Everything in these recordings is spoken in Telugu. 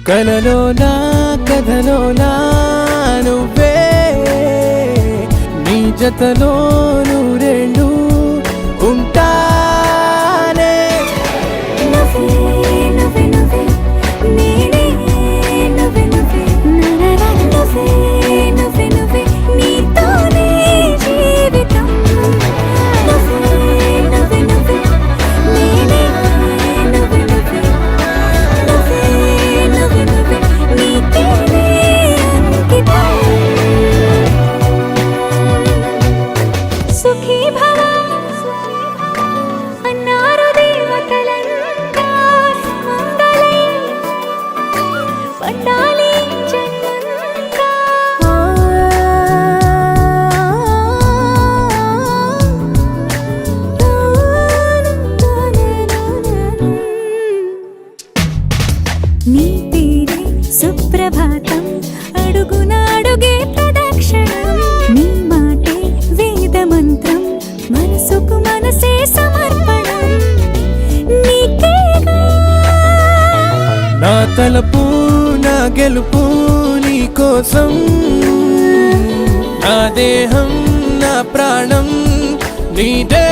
కలలోనా కథలోనా నువ్వే నీ జతలో నూరేళ్ళు ఉంటానే. నీ పేరే సుప్రభాతం అడుగున అడుగే ప్రదక్షిణం నీ మాటే వేద మంత్రం మనసుకు మనసే సమర్పణం నీకేగా నా తలపు నా గెలుపు నీ కోసం నా దేహం నా ప్రాణం నీదే.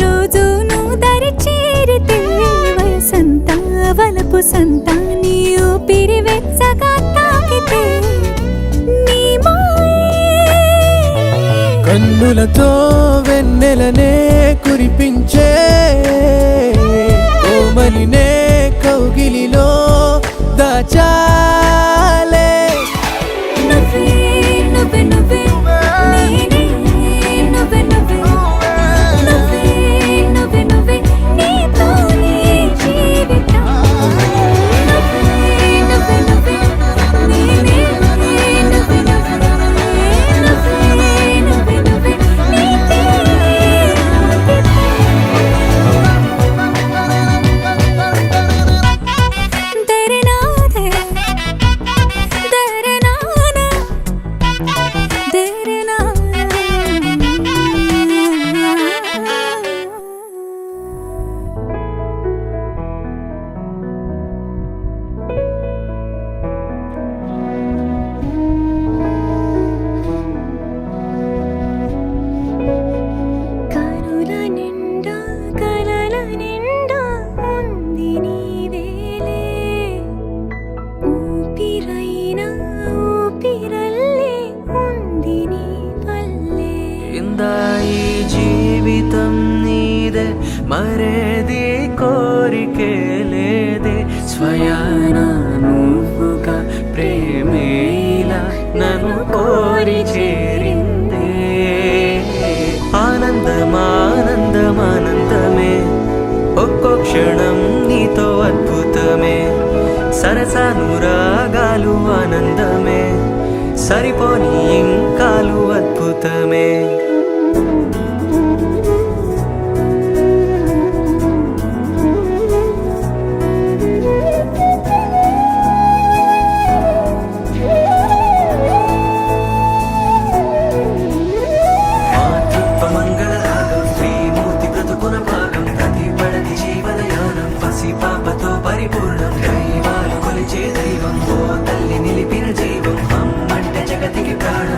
రోజు నువ్వు దరి చేరితే వసంత వలపు సంత నీ ఊపిరి వెచ్చగా తాకితే నీ కన్నులతో వెన్నెలనే కురిపించే కోమలినే కౌగిలిలో దాచాలే. ఈ జీవితం నీదే మరేది కోరికే లేదే స్వయాన నువ్వుగా ప్రేమే ఇలా నన్ను కోరి చేరిందే. ఆనందమానందమానందమే ఒక్కో క్షణం నీతో అద్భుతమే సరసానురాగాలు ఆనందమే సరిపోని ఇంకాలు అద్భుతమే. పాపతో పరిపూర్ణం దైవాలు కొలిచే దైవం ఓ తల్లి నిలిపిన జీవం అమ్మంటే జగతికి ప్రాణం.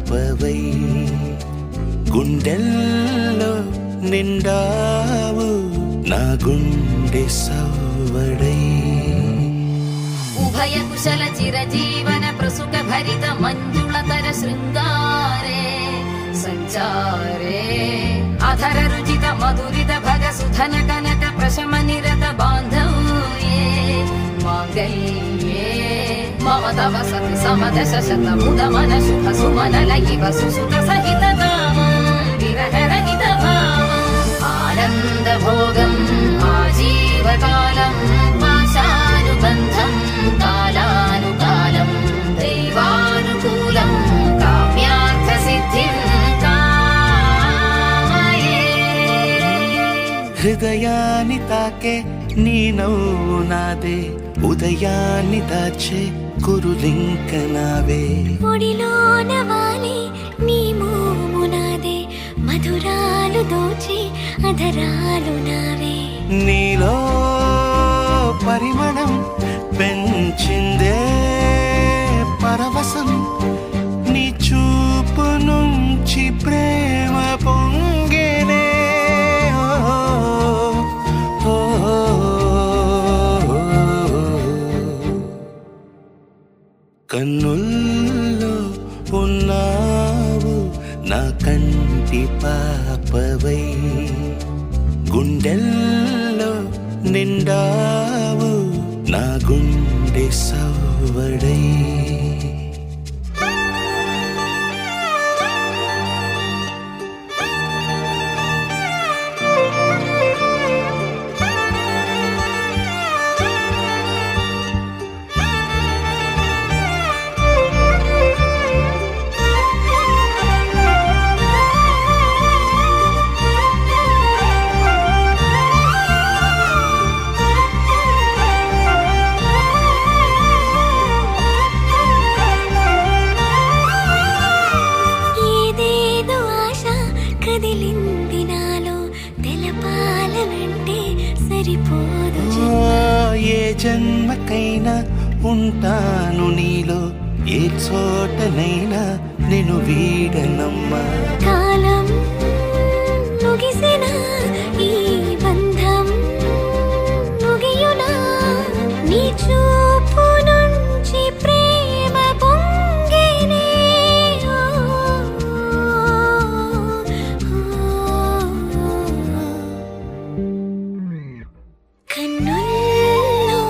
పాపవై గుండెల్లో నిండావు నా గుండె సవ్వడై ఉభయ కుశల చిరజీవన ప్రసుక భరిత మంజుళతర శృంగారే సంచారే అధర రుచిత మధురిత భగ సుధన కనక ప్రశమ నిరత బాంధవ్యే మాంగళ్యే మమ తవ సతి సమదశ శత ముద మన శుభ సుమన లయివ సుసుత సహిత కామం విరహ రహిత భావం ఆనంద భోగం ఆజీవకాలం పాశానుబంధం కాలానుకాలం దైవానుకూలం కామ్యార్థ సిద్ధిం కామయే. హృదయాన్ని తాకే నీ నవ్వు నాదే ఉదయాన్ని దాచే కురులింక నావే ఒడిలోన వాలి నీ మోము నాదే మధురాలు దోచి అధరాలు నావే నీలో పరిమళం పెంచిందే పరవశం నీ చూపు నుంచి ప్రేమ పొంగేనే ఓ, ఓ, ఓ. కన్నుల్లో ఉన్నావు నా కంటి పాపవై గుండెల్లో నిండావు నా గుండె సవ్వడై ఏదేదో ఆశ కదిలింది నాలో తెలపాలనంటే సరిపోదు ఏ జన్మకైనా ఉంటాను నీలో ఏ చోటనైనా నేను వీడనమ్మా కాలం ముగిసిన ఈ బంధం ముగియునా నీ చూపు నుంచి ప్రేమ పొంగేనే ఓ, ఓ, ఓ. కన్నుల్లో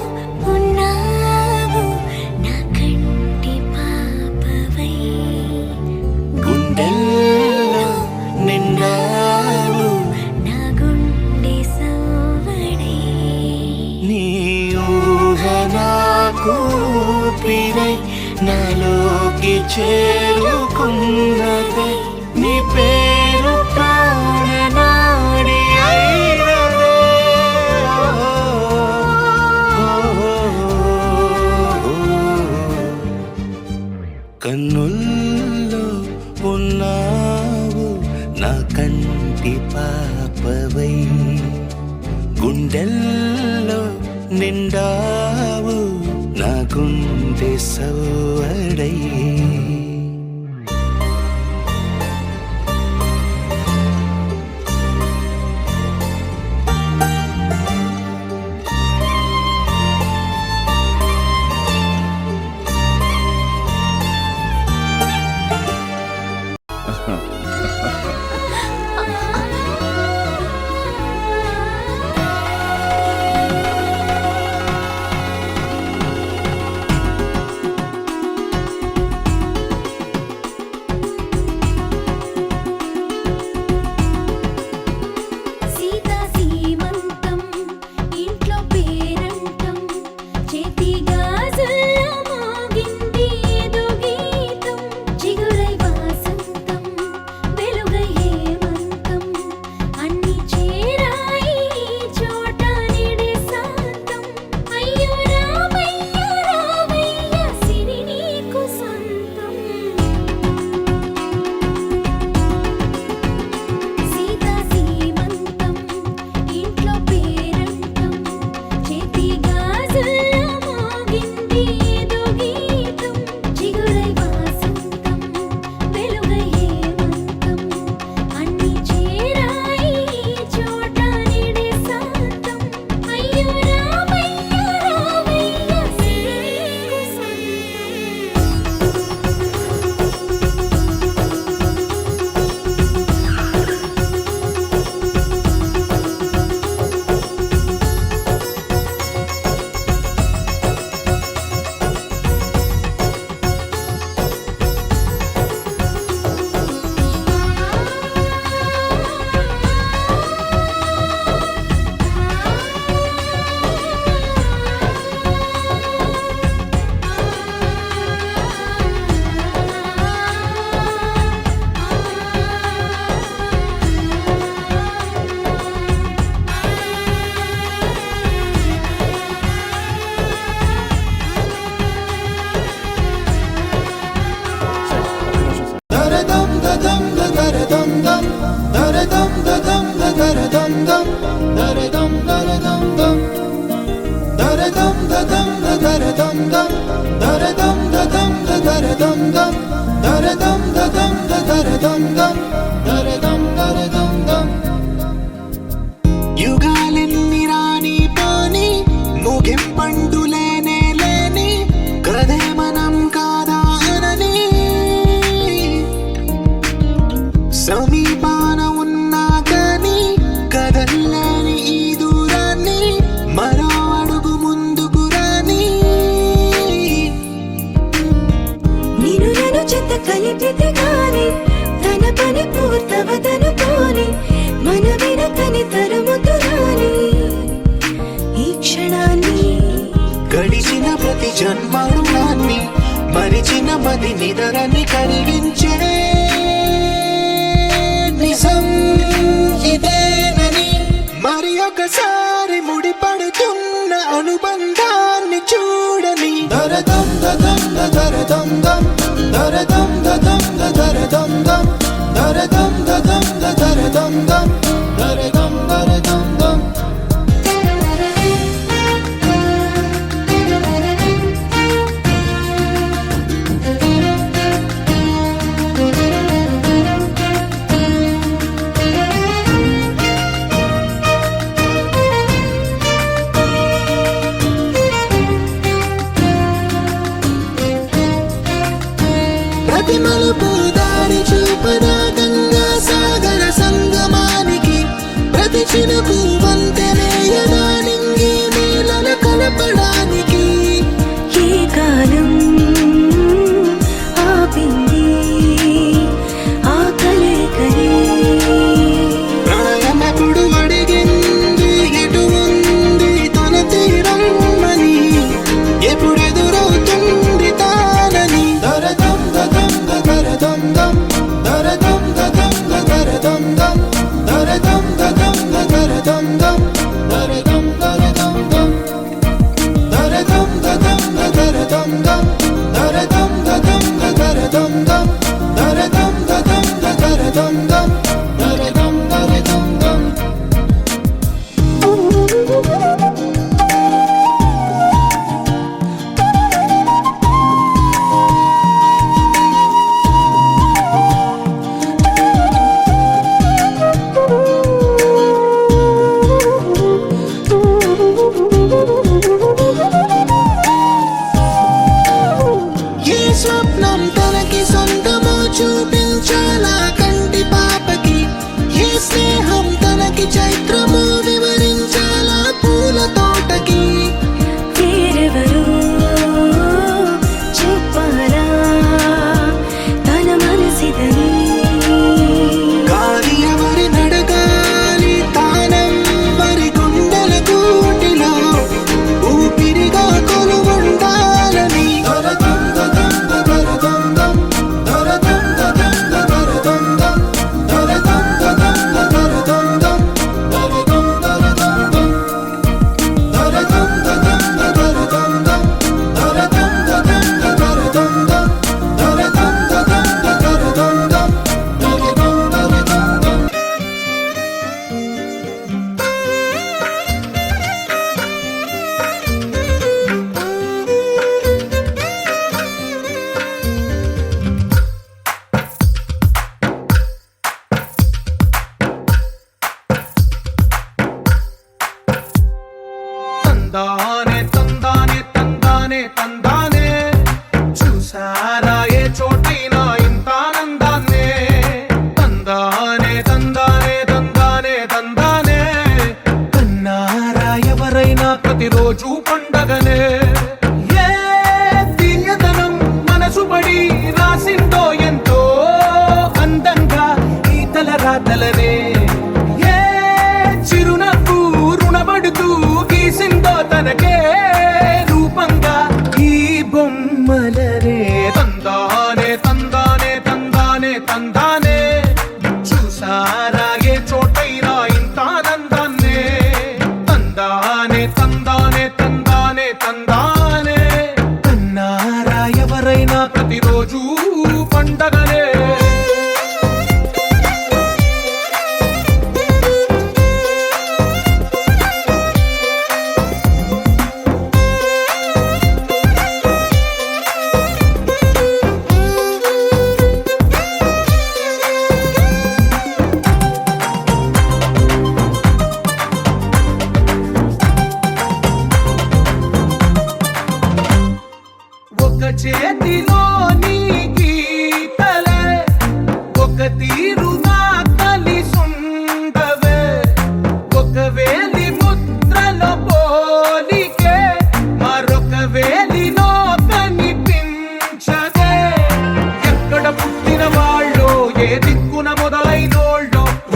ఉన్నావు నా కంటి పాపవై గుండెల్లో నిండావు నా గుండె సవ్వడై నీ ఊహ నాకు ఊపిరై నాలోకి చేరుకున్నదే నీ పేరు ప్రాణనాడి అయినదే కన్నుల్లో ఉన్నావు నా కంటి పాపవై గుండెల్లో నిండావు నా గుండె సవ్వడై తానే తన పని పూర్తవదనుకోని మన వెనకని తరుముతురాని ఈ క్షణాన్ని గడిచిన ప్రతి జన్మరుణాన్ని మరిచిన మది నిదరని కరిగించే నిజం ఇదేనని మరి ఒకసారి ముడిపడుతున్న అనుబంధాన్ని చూడని దరదం దదం దరదం దం దరదం దదం దరదం దం దరదం దదం దరదం దం దరదం దరదం దం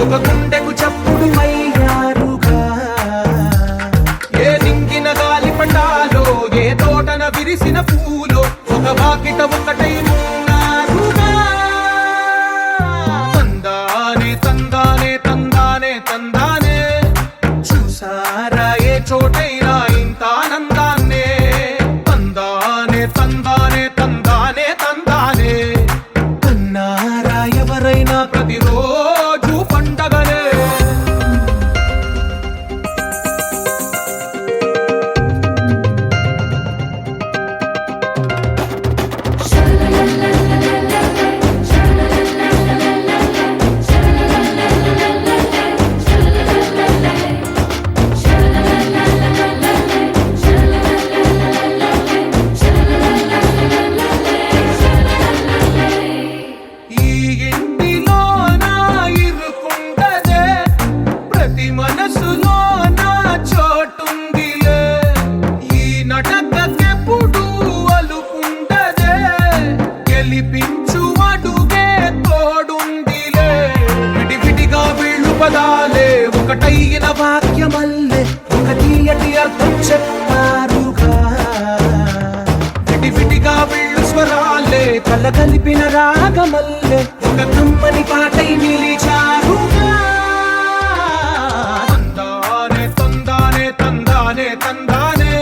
ఒక గుండెకు చప్పుడు అయ్యారుగా. ఏ నింగిన గాలి పటాలో ఏ తోటన విరిసిన పూలో ఒక వాకిట ఒకటై ఉన్నారుగా. తందానే తందానే తందానే తందానే చూసారా ఏ చోటైనా ఇంత ఆనందాన్నే. తందానే తందానే తందానే తందానే కన్నారా ఎవరైనా ప్రతిరోజు పండగనే. ఈ ఇంటిలోన ఇరుకుండదే ప్రతి మనసులో నా చోటుందిలే. ఈ నటకెప్పుడు అలుకుండదే గెలిపించు అడుగే తోడుందిలే. విడివిడిగా వీళ్ళు పదాలే ఒకటైన వాక్యమల్లే ఒక తీయటి అర్థం చెప్పారుగా. విడివిడిగా వీళ్ళు స్వరాలే కలగలిపిన రాగమల్లే ఒక కమ్మని పాటై నిలిచారుగా. తందానే తందానే తందానే తందానే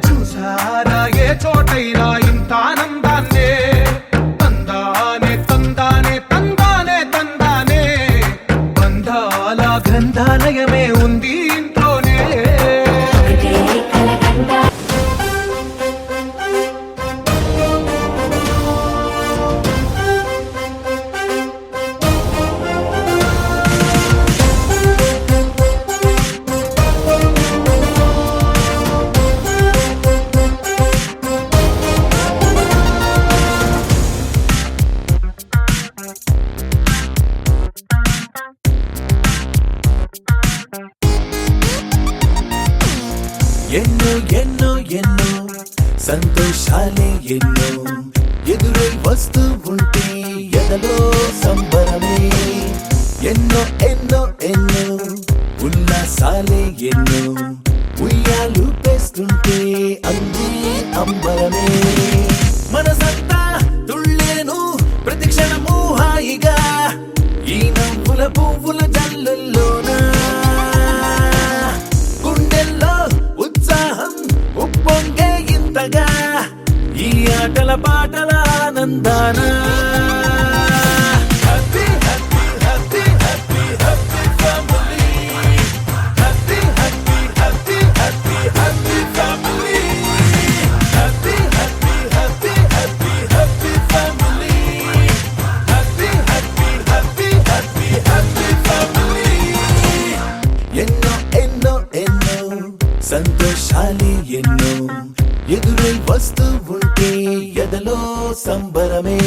చూసారా ఏ చోటైనా ఇంత ఆనందాన్నే. తందానే తందానే తందానే తందానే బంధాల గ్రంథాలయమే ఉంది ఇంట్లోనే. ఎన్నో ఎన్నో ఎన్నో సంతోషాలే ఎన్నో ఎదురై వస్తూ ఉంటే ఎదలో సంబరమే. ఎన్నో ఎన్నో ఎన్నో ఉల్లాసాలే ఎన్నో ఉయ్యాలు పేస్తుంటే అందే అంబరమే. మనసంతా తుళ్ళేను ప్రతి క్షణము హాయిగా ఈ నవ్వుల పువ్వుల జల్లుల్లోనా. గుండెల్లో ఉత్సాహం ఉప్పొంగే ఇంతగా ఈ ఆటల పాటల ఆనందాన. Happy happy happy happy happy family. Happy happy happy happy happy family. Happy happy happy happy happy family. Happy happy happy happy happy family. ఎన్నో ఎన్నో ఎన్నో సంతోషాలే ఎన్నో ఎదురై వస్తూ ఉంటే ఎదలో సంబరమే.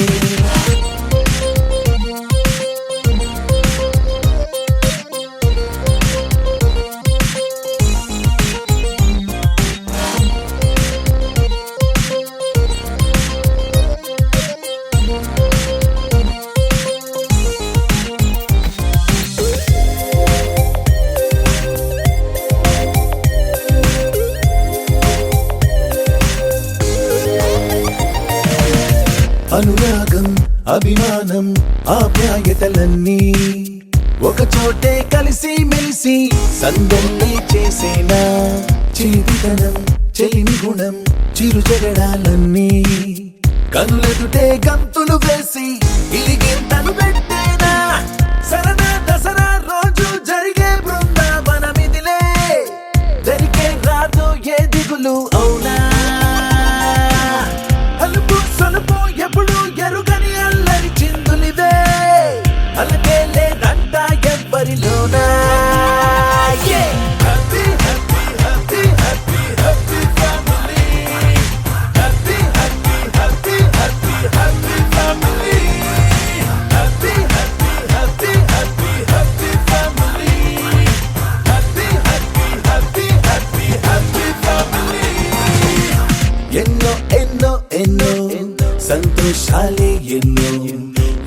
అనురాగం అభిమానం ఆప్యాయతలన్నీ ఒక చోటే కలిసి మెలిసి సందల్లే చేసేనా. చేతితనం చెలిమి గుణం చిరు జగడాలన్నీ కనులెదుటే గంతులు వేసి ఇలిగింతలు పెట్టేనా. సరదా దసరా రోజు జరిగే బృందావనమిదిలే జరిగే రాదు ఏ దిగులు అవునా. అలుపు సొలుపు ఎప్పుడు ఎరుగని అల్లరి చిందులివే అలకే లేదంట ఎవ్వరిలోనా. Happy happy happy happy happy family. Happy happy happy happy happy family. Happy happy happy happy happy family. Happy happy happy happy happy family. ఎన్నో ఎన్నో ఎన్నో సంతోషాలే ఎన్నో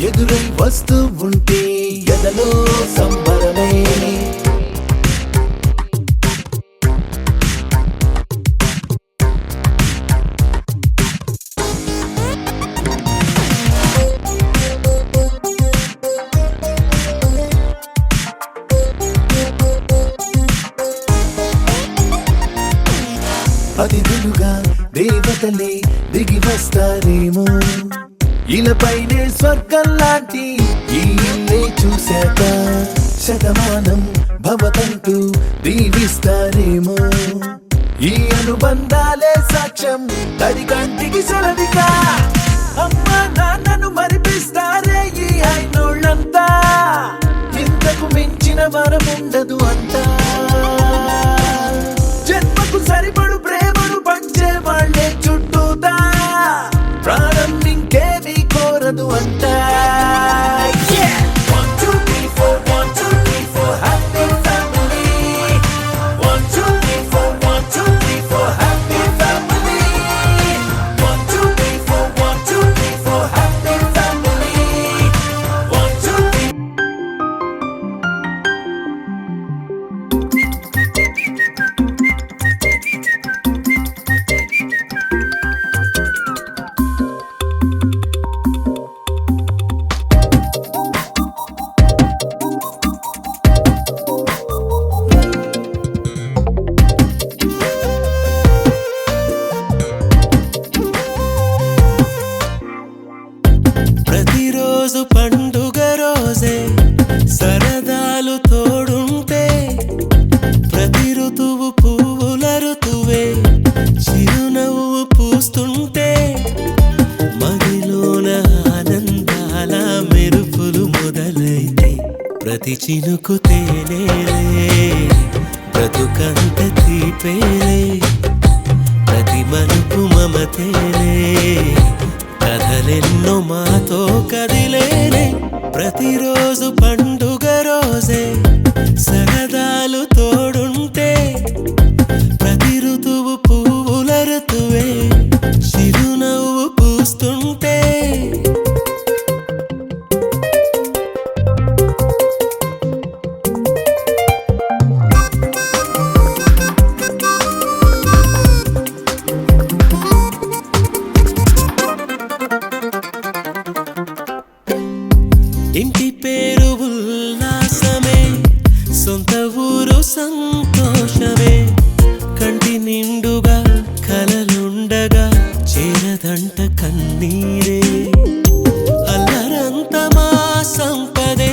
ఎదురై వస్తూ ఉంటే ఎదలో సంబరమే అతిథులుగా దేవతలే దిగి వస్తారేమో ఇలపైనే స్వర్గం లాంటి ఈ ఇల్లే చూశాక శతమానం భవతంటూ దీవిస్తారేమో ఈ అనుబంధాలే సాక్ష్యం తడి కంటికి సెలవిగా అమ్మ నాన్నను మరిపిస్తారే ఈ అయినోళ్ళంతా ఇంతకు మించిన వరముండదు అంతా జన్మకు సరిపడు ప్రేమను పంచే వాళ్ళే చుట్టూతా ప్రాణం ఇంకేమీ కోరదు అంట ప్రతిరోజు పండుగ రోజే సరదాలు తోడుంటే ప్రతి ఋతువు పువ్వుల ఋతువే చిరునవ్వు పూస్తుంటే మదిలోన ఆనందాల మెరుపులు మొదలైతే ప్రతి చినుకు తేనేలే బ్రతుకంత తీపేలే ప్రతి మలుపు మమతేలే కథలెన్నో మాతో కదిలేనే ప్రతిరోజు పండుగ రోజే సరదాలు తోడుంటే ప్రతి ఋతువు పువ్వుల ఋతువే చిరునవ్వు పూస్తుంటే ఇంటి పేరు ఉల్లాసమే సొంత ఊరు సంతోషమే కంటి నిండుగా కలలుండగా చేరదంట కన్నీరే అల్లరంత మా సంపదే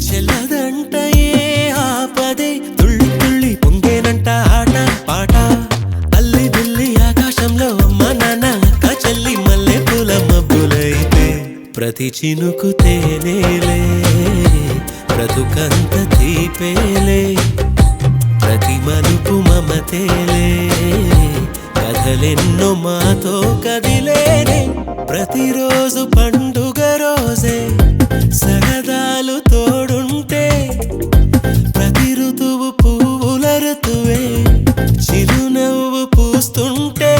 చెల్లదంట ఏ ఆపదే తుళ్ళి తుళ్ళి పొంగేనంట ఆట పాట అల్లి బిల్లి ఆకాశంలో అమ్మ నాన్న అక్క చెల్లి మల్లె పూల మబ్బులైతే ప్రతి చినుకు తేనేలే బ్రతుకంత తీపేలే ప్రతి మలుపు మమతేలే కథలెన్నో మాతో కదిలేనే ప్రతిరోజు పండుగ రోజే సరదాలు తోడుంటే ప్రతి ఋతువు పువ్వుల ఋతువే చిరునవ్వు పూస్తుంటే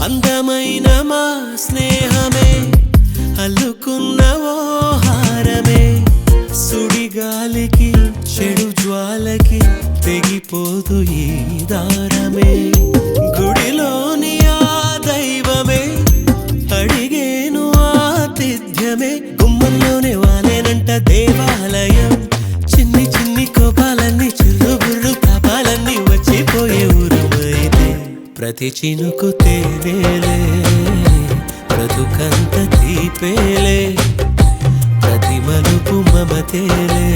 అందమైన మా స్నేహమే అల్లుకున్న ఓ హారమే సుడిగాలికి చెడు జ్వాలకి తెగిపోదు ఈ దారమే గుడిలోని ఆ దైవమే అడిగేను ఆతిథ్యమే గుమ్మంలోనే వాలేనంట దేవాలయం చిన్ని చిన్ని కోపాలన్నీ చిల్లుబుర్రు తాపాలన్నీ వచ్చిపోయే ఊరుమైతే ప్రతి చినుకు తేనేలే బ్రతుకంత తీపేలే ప్రతి మలుపు మమతేలే